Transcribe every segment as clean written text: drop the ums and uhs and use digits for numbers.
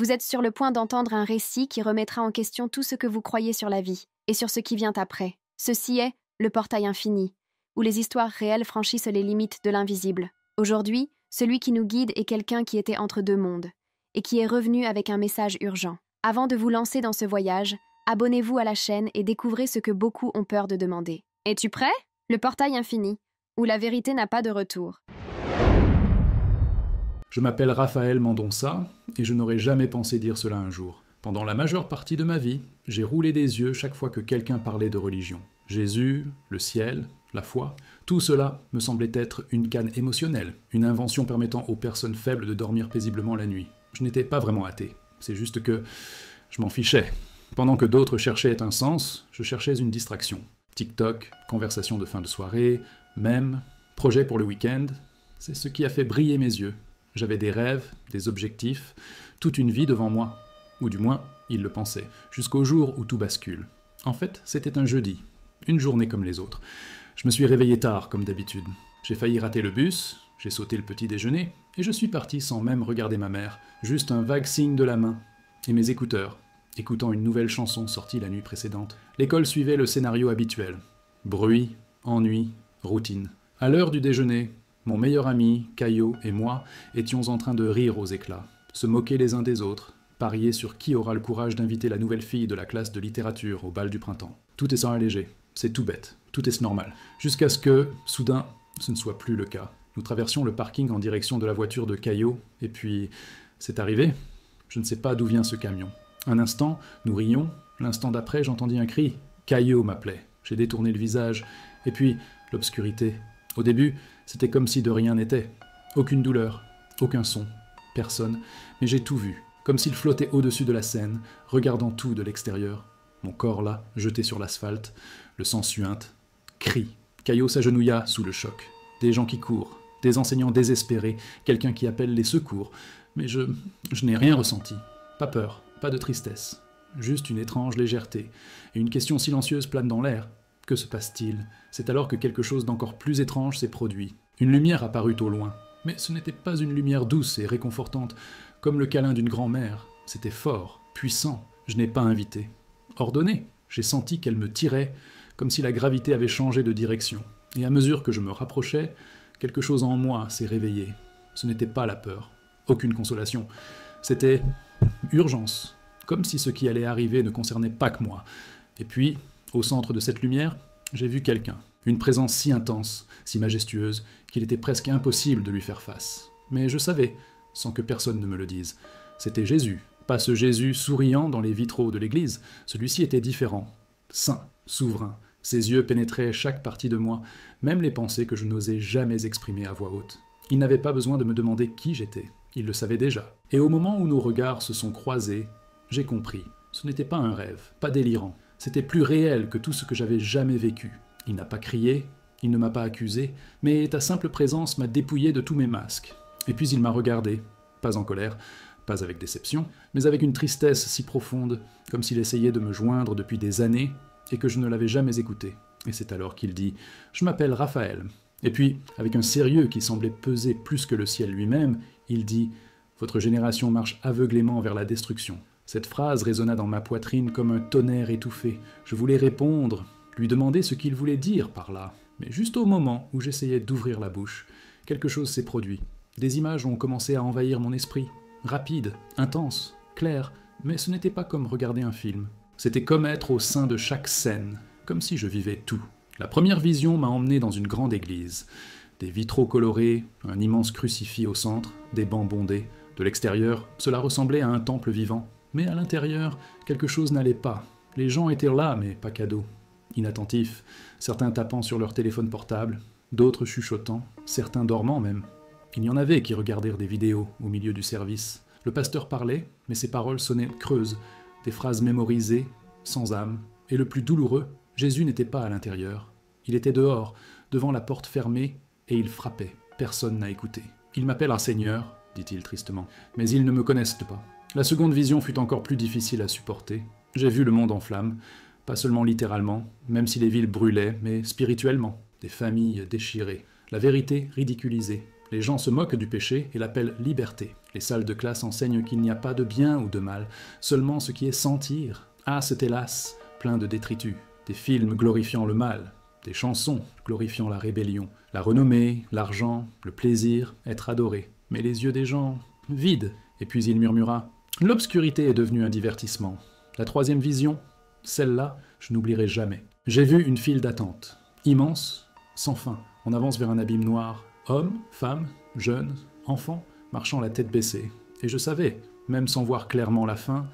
Vous êtes sur le point d'entendre un récit qui remettra en question tout ce que vous croyez sur la vie et sur ce qui vient après. Ceci est Le Portail Infini, où les histoires réelles franchissent les limites de l'invisible. Aujourd'hui, celui qui nous guide est quelqu'un qui était entre deux mondes et qui est revenu avec un message urgent. Avant de vous lancer dans ce voyage, abonnez-vous à la chaîne et découvrez ce que beaucoup ont peur de demander. Es-tu prêt? Le Portail Infini, où la vérité n'a pas de retour. Je m'appelle Raphaël Mendonça et je n'aurais jamais pensé dire cela un jour. Pendant la majeure partie de ma vie, j'ai roulé des yeux chaque fois que quelqu'un parlait de religion. Jésus, le ciel, la foi, tout cela me semblait être une canne émotionnelle, une invention permettant aux personnes faibles de dormir paisiblement la nuit. Je n'étais pas vraiment athée, c'est juste que je m'en fichais. Pendant que d'autres cherchaient un sens, je cherchais une distraction. TikTok, conversation de fin de soirée, mèmes, projet pour le week-end, c'est ce qui a fait briller mes yeux. J'avais des rêves, des objectifs, toute une vie devant moi. Ou du moins, il le pensait, jusqu'au jour où tout bascule. En fait, c'était un jeudi, une journée comme les autres. Je me suis réveillé tard, comme d'habitude. J'ai failli rater le bus, j'ai sauté le petit déjeuner, et je suis parti sans même regarder ma mère, juste un vague signe de la main, et mes écouteurs, écoutant une nouvelle chanson sortie la nuit précédente. L'école suivait le scénario habituel. Bruit, ennui, routine. À l'heure du déjeuner, mon meilleur ami, Caillot, et moi étions en train de rire aux éclats, se moquer les uns des autres, parier sur qui aura le courage d'inviter la nouvelle fille de la classe de littérature au bal du printemps. Tout est sans alléger, c'est tout bête, tout est normal. Jusqu'à ce que, soudain, ce ne soit plus le cas. Nous traversions le parking en direction de la voiture de Caillot, et puis, c'est arrivé. Je ne sais pas d'où vient ce camion. Un instant, nous rions, l'instant d'après, j'entendis un cri. Caillot m'appelait. J'ai détourné le visage, et puis, l'obscurité. Au début, c'était comme si de rien n'était. Aucune douleur, aucun son, personne, mais j'ai tout vu, comme s'il flottait au-dessus de la scène, regardant tout de l'extérieur. Mon corps là, jeté sur l'asphalte, le sang suinte. Cri. Caillot s'agenouilla sous le choc. Des gens qui courent, des enseignants désespérés, quelqu'un qui appelle les secours. Mais je n'ai rien ressenti. Pas peur, pas de tristesse. Juste une étrange légèreté. Et une question silencieuse plane dans l'air. Que se passe-t-il? C'est alors que quelque chose d'encore plus étrange s'est produit. Une lumière apparut au loin. Mais ce n'était pas une lumière douce et réconfortante, comme le câlin d'une grand-mère. C'était fort, puissant. Je n'ai pas invité. Ordonné. J'ai senti qu'elle me tirait, comme si la gravité avait changé de direction. Et à mesure que je me rapprochais, quelque chose en moi s'est réveillé. Ce n'était pas la peur. Aucune consolation. C'était urgence. Comme si ce qui allait arriver ne concernait pas que moi. Et puis, au centre de cette lumière, j'ai vu quelqu'un. Une présence si intense, si majestueuse, qu'il était presque impossible de lui faire face. Mais je savais, sans que personne ne me le dise. C'était Jésus. Pas ce Jésus souriant dans les vitraux de l'église. Celui-ci était différent. Saint, souverain. Ses yeux pénétraient chaque partie de moi, même les pensées que je n'osais jamais exprimer à voix haute. Il n'avait pas besoin de me demander qui j'étais. Il le savait déjà. Et au moment où nos regards se sont croisés, j'ai compris. Ce n'était pas un rêve, pas délirant. C'était plus réel que tout ce que j'avais jamais vécu. Il n'a pas crié, il ne m'a pas accusé, mais ta simple présence m'a dépouillé de tous mes masques. Et puis il m'a regardé, pas en colère, pas avec déception, mais avec une tristesse si profonde, comme s'il essayait de me joindre depuis des années, et que je ne l'avais jamais écouté. Et c'est alors qu'il dit « Je m'appelle Raphaël ». Et puis, avec un sérieux qui semblait peser plus que le ciel lui-même, il dit « Votre génération marche aveuglément vers la destruction ». Cette phrase résonna dans ma poitrine comme un tonnerre étouffé. Je voulais répondre, lui demander ce qu'il voulait dire par là. Mais juste au moment où j'essayais d'ouvrir la bouche, quelque chose s'est produit. Des images ont commencé à envahir mon esprit. Rapides, intenses, claires, mais ce n'était pas comme regarder un film. C'était comme être au sein de chaque scène, comme si je vivais tout. La première vision m'a emmené dans une grande église. Des vitraux colorés, un immense crucifix au centre, des bancs bondés. De l'extérieur, cela ressemblait à un temple vivant. Mais à l'intérieur, quelque chose n'allait pas. Les gens étaient là, mais pas cadeaux. Inattentifs, certains tapant sur leur téléphone portable, d'autres chuchotant, certains dormant même. Il y en avait qui regardèrent des vidéos au milieu du service. Le pasteur parlait, mais ses paroles sonnaient creuses, des phrases mémorisées, sans âme. Et le plus douloureux, Jésus n'était pas à l'intérieur. Il était dehors, devant la porte fermée, et il frappait. Personne n'a écouté. « Ils m'appellent un seigneur », dit-il tristement, « mais ils ne me connaissent pas. » La seconde vision fut encore plus difficile à supporter. J'ai vu le monde en flammes, pas seulement littéralement, même si les villes brûlaient, mais spirituellement. Des familles déchirées, la vérité ridiculisée, Les gens se moquent du péché et l'appellent liberté. Les salles de classe enseignent qu'il n'y a pas de bien ou de mal, seulement ce qui est sentir. Ah, c'est hélas plein de détritus. Des films glorifiant le mal, des chansons glorifiant la rébellion, la renommée, l'argent, le plaisir, être adoré. Mais les yeux des gens, vides. Et puis il murmura « L'obscurité est devenue un divertissement. La troisième vision, celle-là, je n'oublierai jamais. J'ai vu une file d'attente, immense, sans fin. On avance vers un abîme noir. Hommes, femmes, jeunes, enfants, marchant la tête baissée. Et je savais, même sans voir clairement la fin,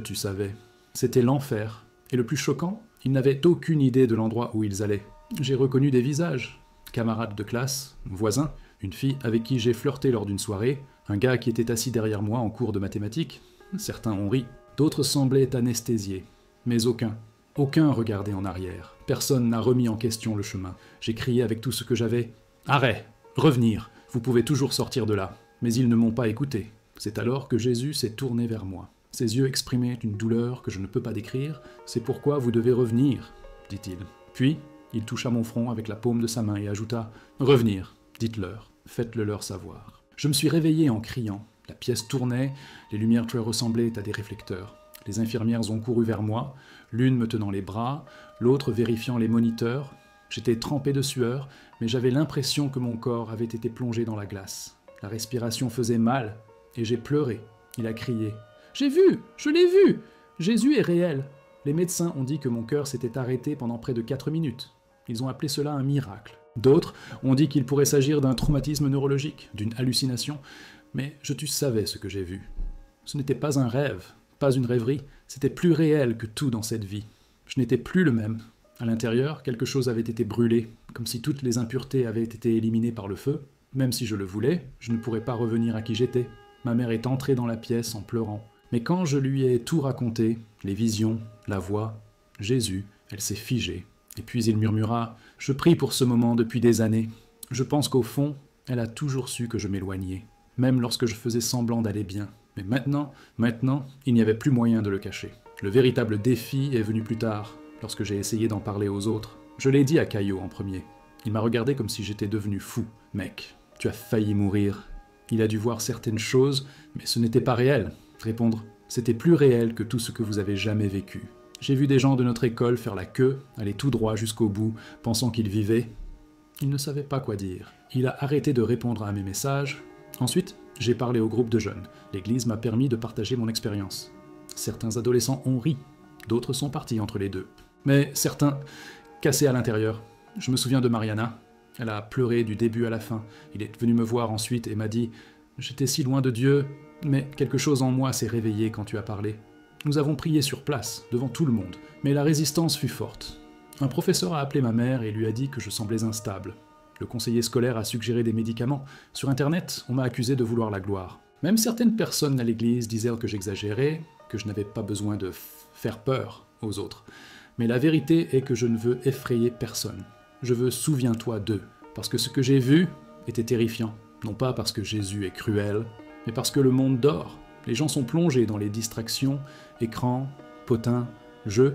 tu savais. C'était l'enfer. Et le plus choquant, ils n'avaient aucune idée de l'endroit où ils allaient. J'ai reconnu des visages. Camarades de classe, voisins, une fille avec qui j'ai flirté lors d'une soirée, un gars qui était assis derrière moi en cours de mathématiques. Certains ont ri, d'autres semblaient anesthésiés. Mais aucun regardait en arrière. Personne n'a remis en question le chemin. J'ai crié avec tout ce que j'avais. « Arrête! Revenir! Vous pouvez toujours sortir de là. » Mais ils ne m'ont pas écouté. C'est alors que Jésus s'est tourné vers moi. Ses yeux exprimaient une douleur que je ne peux pas décrire. « C'est pourquoi vous devez revenir, » dit-il. Puis, il toucha mon front avec la paume de sa main et ajouta « Revenir, dites-leur, faites-le leur savoir. » Je me suis réveillé en criant. La pièce tournait, les lumières ressemblaient à des réflecteurs. Les infirmières ont couru vers moi, l'une me tenant les bras, l'autre vérifiant les moniteurs. J'étais trempé de sueur, mais j'avais l'impression que mon corps avait été plongé dans la glace. La respiration faisait mal, et j'ai pleuré. Il a crié « J'ai vu! Je l'ai vu! Jésus est réel !» Les médecins ont dit que mon cœur s'était arrêté pendant près de 4 minutes. Ils ont appelé cela un miracle. D'autres ont dit qu'il pourrait s'agir d'un traumatisme neurologique, d'une hallucination, mais je savais ce que j'ai vu. Ce n'était pas un rêve, pas une rêverie, c'était plus réel que tout dans cette vie. Je n'étais plus le même. À l'intérieur, quelque chose avait été brûlé, comme si toutes les impuretés avaient été éliminées par le feu. Même si je le voulais, je ne pourrais pas revenir à qui j'étais. Ma mère est entrée dans la pièce en pleurant. Mais quand je lui ai tout raconté, les visions, la voix, Jésus, elle s'est figée. Et puis il murmura « Je prie pour ce moment depuis des années. Je pense qu'au fond, elle a toujours su que je m'éloignais, même lorsque je faisais semblant d'aller bien. Mais maintenant, il n'y avait plus moyen de le cacher. Le véritable défi est venu plus tard, lorsque j'ai essayé d'en parler aux autres. Je l'ai dit à Caillot en premier. Il m'a regardé comme si j'étais devenu fou. « Mec, tu as failli mourir. » Il a dû voir certaines choses, mais ce n'était pas réel. Répondre « C'était plus réel que tout ce que vous avez jamais vécu. » J'ai vu des gens de notre école faire la queue, aller tout droit jusqu'au bout, pensant qu'ils vivaient. Il ne savait pas quoi dire. Il a arrêté de répondre à mes messages. Ensuite, j'ai parlé au groupe de jeunes. L'église m'a permis de partager mon expérience. Certains adolescents ont ri, d'autres sont partis entre les deux. Mais certains, cassés à l'intérieur. Je me souviens de Mariana. Elle a pleuré du début à la fin. Il est venu me voir ensuite et m'a dit « J'étais si loin de Dieu, mais quelque chose en moi s'est réveillé quand tu as parlé. » Nous avons prié sur place, devant tout le monde, mais la résistance fut forte. Un professeur a appelé ma mère et lui a dit que je semblais instable. Le conseiller scolaire a suggéré des médicaments. Sur Internet, on m'a accusé de vouloir la gloire. Même certaines personnes à l'église disaient que j'exagérais, que je n'avais pas besoin de faire peur aux autres. Mais la vérité est que je ne veux effrayer personne. Je veux souviens-toi d'eux, parce que ce que j'ai vu était terrifiant. Non pas parce que Jésus est cruel, mais parce que le monde dort. Les gens sont plongés dans les distractions, écrans, potins, jeux,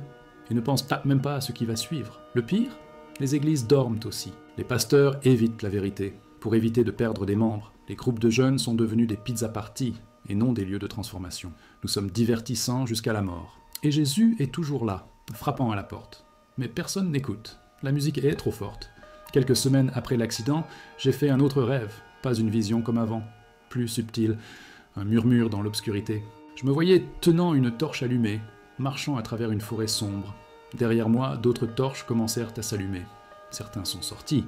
et ne pensent même pas à ce qui va suivre. Le pire, les églises dorment aussi. Les pasteurs évitent la vérité, pour éviter de perdre des membres. Les groupes de jeunes sont devenus des pizza parties, et non des lieux de transformation. Nous sommes divertissants jusqu'à la mort. Et Jésus est toujours là, frappant à la porte. Mais personne n'écoute. La musique est trop forte. Quelques semaines après l'accident, j'ai fait un autre rêve, pas une vision comme avant, plus subtile, un murmure dans l'obscurité. Je me voyais tenant une torche allumée, marchant à travers une forêt sombre. Derrière moi, d'autres torches commencèrent à s'allumer. Certains sont sortis,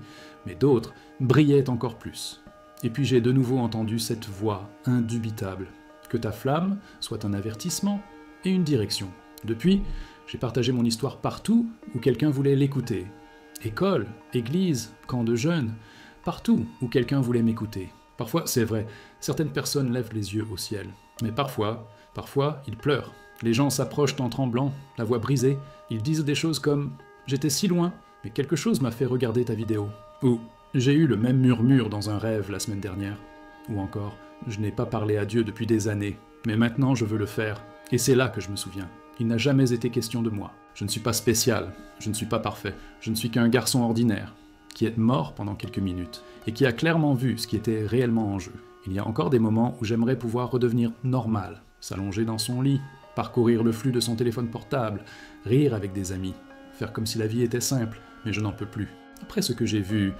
mais d'autres brillaient encore plus. Et puis j'ai de nouveau entendu cette voix indubitable. Que ta flamme soit un avertissement et une direction. Depuis, j'ai partagé mon histoire partout où quelqu'un voulait l'écouter. École, église, camp de jeunes, partout où quelqu'un voulait m'écouter. Parfois, c'est vrai, certaines personnes lèvent les yeux au ciel. Mais parfois, ils pleurent. Les gens s'approchent en tremblant, la voix brisée. Ils disent des choses comme « J'étais si loin, mais quelque chose m'a fait regarder ta vidéo. » Ou « J'ai eu le même murmure dans un rêve la semaine dernière. » Ou encore « Je n'ai pas parlé à Dieu depuis des années, mais maintenant je veux le faire. » Et c'est là que je me souviens. Il n'a jamais été question de moi. Je ne suis pas spécial, je ne suis pas parfait, je ne suis qu'un garçon ordinaire. qui est mort pendant quelques minutes, et qui a clairement vu ce qui était réellement en jeu. Il y a encore des moments où j'aimerais pouvoir redevenir normal, s'allonger dans son lit, parcourir le flux de son téléphone portable, rire avec des amis, faire comme si la vie était simple, mais je n'en peux plus. Après ce que j'ai vu,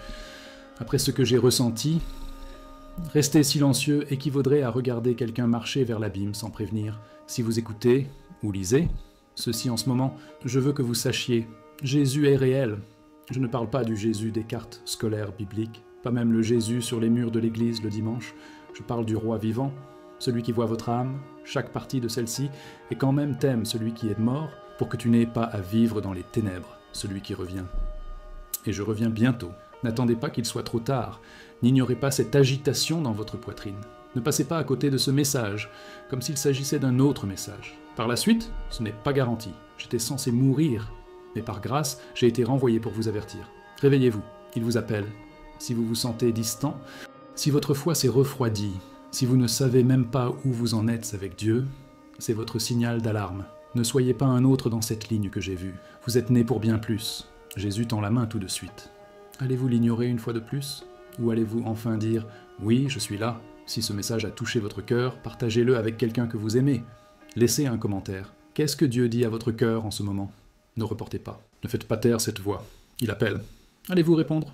après ce que j'ai ressenti, rester silencieux équivaudrait à regarder quelqu'un marcher vers l'abîme sans prévenir. Si vous écoutez ou lisez ceci en ce moment, je veux que vous sachiez, Jésus est réel. Je ne parle pas du Jésus des cartes scolaires bibliques, pas même le Jésus sur les murs de l'église le dimanche. Je parle du roi vivant, celui qui voit votre âme, chaque partie de celle-ci, et quand même t'aime celui qui est mort, pour que tu n'aies pas à vivre dans les ténèbres, celui qui revient. Et je reviens bientôt. N'attendez pas qu'il soit trop tard. N'ignorez pas cette agitation dans votre poitrine. Ne passez pas à côté de ce message, comme s'il s'agissait d'un autre message. Par la suite, ce n'est pas garanti. J'étais censé mourir, mais par grâce, j'ai été renvoyé pour vous avertir. Réveillez-vous, il vous appelle. Si vous vous sentez distant, si votre foi s'est refroidie, si vous ne savez même pas où vous en êtes avec Dieu, c'est votre signal d'alarme. Ne soyez pas un autre dans cette ligne que j'ai vue. Vous êtes né pour bien plus. Jésus tend la main tout de suite. Allez-vous l'ignorer une fois de plus? Ou allez-vous enfin dire « Oui, je suis là ». Si ce message a touché votre cœur, partagez-le avec quelqu'un que vous aimez. Laissez un commentaire. Qu'est-ce que Dieu dit à votre cœur en ce moment? Ne reportez pas. Ne faites pas taire cette voix. Il appelle. Allez-vous répondre?